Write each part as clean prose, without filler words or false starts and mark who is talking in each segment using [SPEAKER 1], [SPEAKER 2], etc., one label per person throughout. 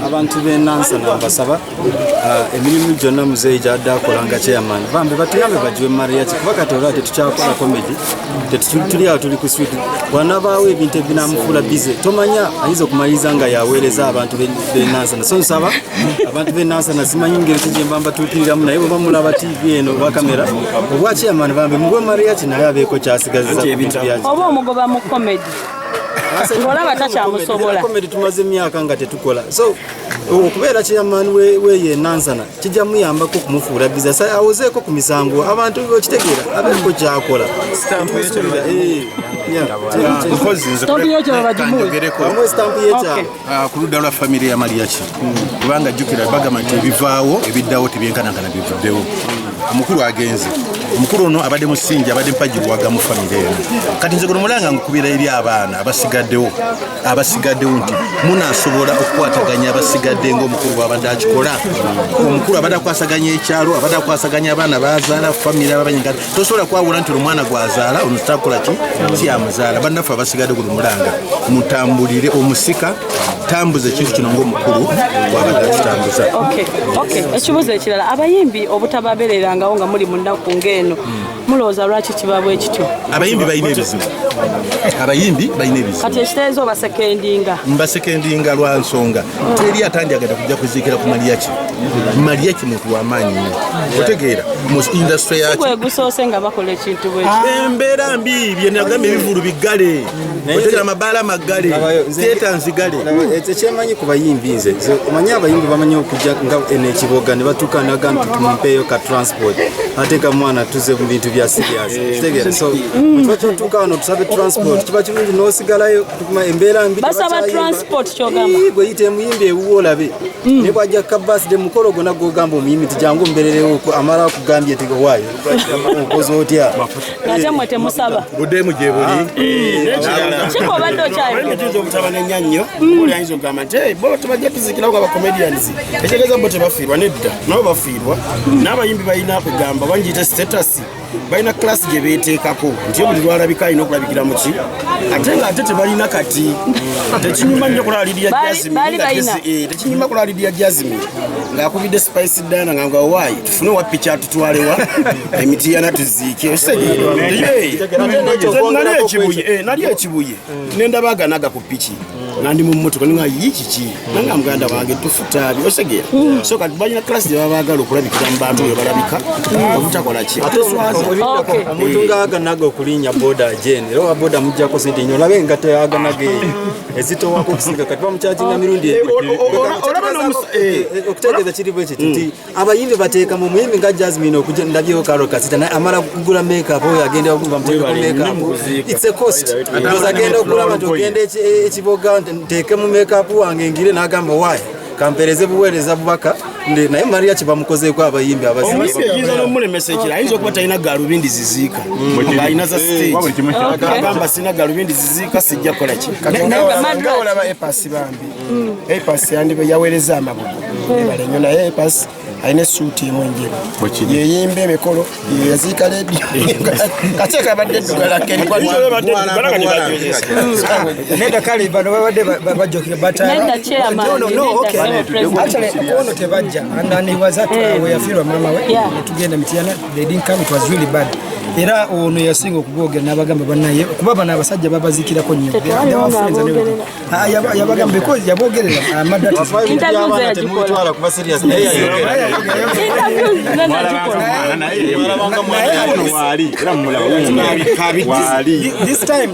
[SPEAKER 1] Abantu b'Enansa nabasaba emirimu gyonna muzeeyi gy'adde akolanga chairman bambe batuyambe bagiwe mariage kuba kati olwate tukyakola comedy tuli awo tuli ku sweet wanabaawo ebintu ebinamufuula bize tomanya ayinza okumaliriza nga yaweereza abantu b'Enansa so nsaba abantu b'Enansa simanyi ngeri ki gye mba mbatuukiriramu naye bwe bamulaba TV eno oba kamera obwa chairman bambe muwe mariage naye abeeko kyasigaziza ebintu byaki
[SPEAKER 2] oba omugoba mu comedy ngolaba takyamusobola
[SPEAKER 1] comedy tumaze emyaka nga tetukola so okubeera chairman weye Nansana kijja muyambako okumufuula biza awozeeko ku misango abantu okitegeera abeeko kyakola
[SPEAKER 3] ku ludda lwa famire ya Mariachi kubanga jjukira bagamba nti ebivaawo ebiddawo tebyenkanankana bivuddewo omukulu agenze omukulu ono abadde musingi abadde mpagirwaga mu famire eno kati nze mulanga nkubira eri abaana abasigaddewo nti munasobola okukwataganya abasigadde ng'omukulu bw'abadde akikola omukulu abadde akwasaganya ekyalo abadde akwasaganya abaana bazaala famire ababanyagala tosobola kwawula nti olumwana gwazaala ono takola ki amuzaala bannaffe abasigadde mulanga mutambulire omusika tambuza ekintu kino ng'omukulu bw'abadde akitambuza
[SPEAKER 2] ekibuzo ekirala abayimbi obutababeererangawo nga muli mu nnaku ng'eno mulowooza lwaki kibabwe ekityo
[SPEAKER 3] abayimbi balina ebizibu
[SPEAKER 2] kati ekiteezo obasekendinga
[SPEAKER 3] mbasekendinga lwa nsonga teri atandiyagenda kujja kuziikira ku Mariachi muntu w'amaanyi nnyo otegeera mu industry yaki
[SPEAKER 2] kwegusoose nga bakola ekintu
[SPEAKER 3] embeera mbi byenagamba ebivulu biggale otegeera amabaala maggale teeta nzigale
[SPEAKER 1] ekyemanyi ku bayimbi nze omanyi abayimbi bamanyi okujja nga enekiboga ne batuuka naga nti tumumpeeyo ka transport ate ka mwana tuze mu bintu bya serious tegeera so kiba kyotuuka wano tusabe transport kiba kirungi n'osigalayo embeera mbi
[SPEAKER 2] basaba transport kyogamba
[SPEAKER 1] bwe yite muyimbi ewuwo olabe ne bwajja ka birthday mukolo gonna gwogamba omuyimbi tijangu mbererewo amala kugambye tigowaayo okoze otya
[SPEAKER 2] ate mwe temusaba
[SPEAKER 3] buddemu gye buli
[SPEAKER 2] kikobadde okyayo
[SPEAKER 4] obutaba n'ennyo oli ayinza okugamba nti bo tebajja tuzikirawo nga comedians ekitegeeza bo tebafiirwa nedda nabo bafiirwa n'abayimbi balina kugamba bangiyita status balina class gye beeteekako nti buli lwalabika alina okulabikira mu ki ate tebalina kati tekinyuma nnyo kulaba Lydia Jasmine ng'akubidde Spice Dana nga waayi tufune wa piki atutwalewa emitiyana tuziike nali ekibuye nendaba aganaga ku piki nga ndi mu mmotoka nga yikiki nanga muganda wange tufutaabi osegeera so kati balina class gye baba baagala okulabikira mu bantu bwe balabika obutakola ki
[SPEAKER 1] omuntu ng'aganaga okulinnya boda agenda era owa boda mujjako sente nyo olabe nga teaganaga ezitowako okusinga kati bamukyajinga mirundi okutegeeza kiri bwe kiti nti abayimbi bateekamu omuyimbi nga Jasmine okujja ndabyewo Karo Kasita naye amala kugula makeup oyo agenda bamuteekako makeup it's a cost because agenda okulaba nti ogenda ekiboga nteeke mu makeup wange ngire n'agamba waayi kampereze buweereza bubaka naye Mariachi bamukozeeko abayimbi
[SPEAKER 4] ayinza n'omulemesa ekira ayinza okuba talina galubindi ziziika ng'alina za stage agamba sina galubindi ziziika sijja kukola ki nga olaba epasi bambi epasi yaweereza amabugo ebale nnyo naye epasi alina essuuti emu enjeru yeyimba emikolo yeyaziika leediyo kateeka abadde eddugala
[SPEAKER 5] nedda kale bano babadde bajjokera ono tebajja and he was at weyafiirwa mama we netugenda mitiyana they didn't come, it was really bad era ono yasinga okugogera n'abagamba bannaye kuba bano abasajja babazikirako nnyo yabagamba because yabogerera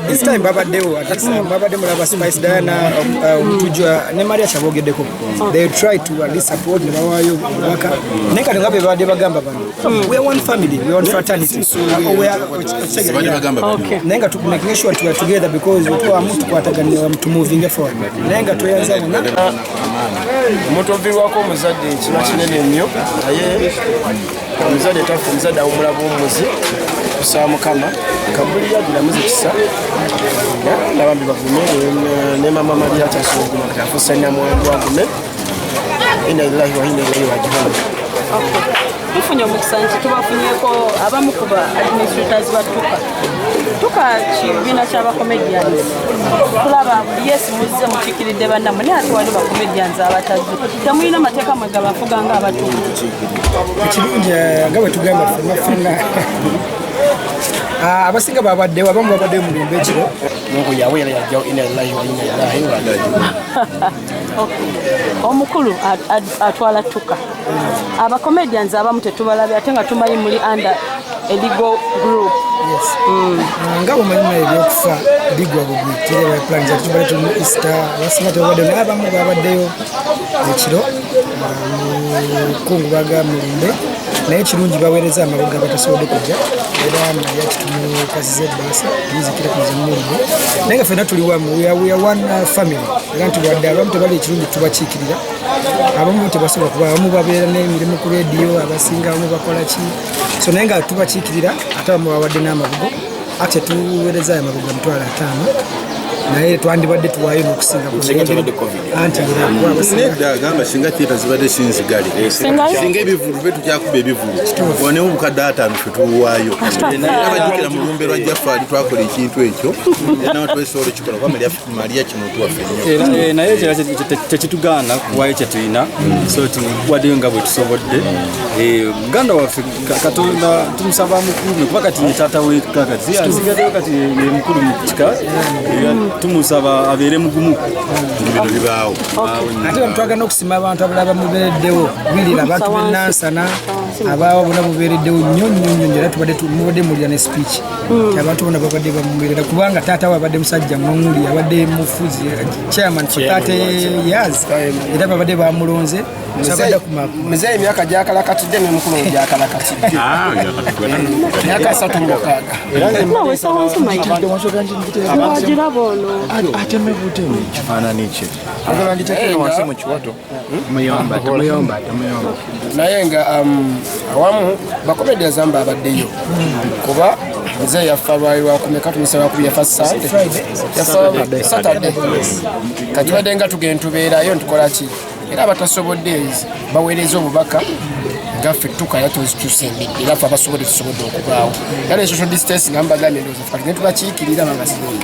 [SPEAKER 5] this time babaddewo babadde mulaba Spice Diana omutujwa ne Mariachi abogeddeko they try to at least support ne bawaayo obubaka naye kati nga be babadde bagamba bano we are one family, we are one fraternity naye nga making sure we are together because tukwataganira to moving forward naye nga tweyanza
[SPEAKER 4] omuntu oviirwako omuzadde kiba kinene nnyo naye omuzadde tafu omuzadde awumula bw'omuzi kusaba mukama kabulira giramuzi kisa nabambi bagume ne mama Mariachi asoguma kati afuusa nnamwandu agume inna lillahi wa inna ilaihi raji'un
[SPEAKER 2] tufunye omukisa nti tubafunyeko abamu ku ba administrators batuka tuka kibiina ky'abakomedians tulaba yes muzze mukikiridde bannammwe naye ate wali bakomedians abatazze temulina mateeka mwe gabafuga nga abatuufu
[SPEAKER 5] ekirungi nga bwe tugamba ffenna abasinga babaddewo abamu babaddewo mu lumbe ekiro
[SPEAKER 4] mungu yawe yali yajjawo ina lillahi wa inna ilaihi raji'un.
[SPEAKER 2] omukulu atwala tuka abakomedians abamu tetubalabye ate nga tumanyi muli under a legal group.
[SPEAKER 5] nga bwemanyi ebyokufa bigwa bugwitire plan zatu tubale tuli mu Easter abasinga tebabaddewo naye abamu babaddeyo ekiro mukungubaga mu lumbe naye kirungi baweereza amabuga batasobodde kujja era naye kitumukaziza ebbaasa yizikira kuza mulumbe naye nga ffenna tuli wamu we are one family era nti wadde abamu tebali ekirungi tubakiikirira abamu tebasobola kuba abamu babeera n'emirimu ku rediyo abasinga abamu bakola ki so naye nga tubakiikirira ate abamu babadde n'amabugo ate tuweereza ayo amabuga 5,000 naye twandibadde tuwaayo n'okusinga
[SPEAKER 3] nedda agamba singa theatre zibadde sinzigale singa ebivulu be tukyakuba ebivulu wanewo obukadde 5 fe tuwaayo abajjukira mu lumbe lwa Jaffaali twakola ekintu ekyo nawe twesobola okikola kuba Maria kimuntu waffe nnyo
[SPEAKER 1] naye tekitugaana kuwaayo kye tulina so tuwaddeyo nga bwe tusobodde muganda waffe Katonda tumusaba mukulu kuba kati ye taata we kakati asigaddeyo kati ye mukulu mu kika tumusaba abeere mugumu bino bibaawo
[SPEAKER 5] ate twagana okusima abantu abalaba mubeereddewo bilira abantu benansana abaawo bona mubeereddewo nnyo era mubadde mulira ne speech abantu bona babadde bamubeerera kubanga taata we abadde musajja mwamuli abadde mufuzi chairman for 30 years era babadde bamulonze
[SPEAKER 4] mzee emyaka gyakalakatidde nemukulu gyakalakatidde myaka 36
[SPEAKER 3] atemebute ekifaananyi kye agala nditekere wansi mu kiwato muyomba
[SPEAKER 4] naye nga awamu bakomedians amba abaddeyo kuba mzee yafa lwali lwakumeka tumusaba kubi yafa Saturday kati badde nga tugenda tubeerayo ntukola ki era abatasobodde baweereza obubaka gaffe tukaya tuzitusembi era ffe abasobodde tusobodde okubaawo era social distance nga mbagambye ndowooza kati ne tubakiikirira babasigaye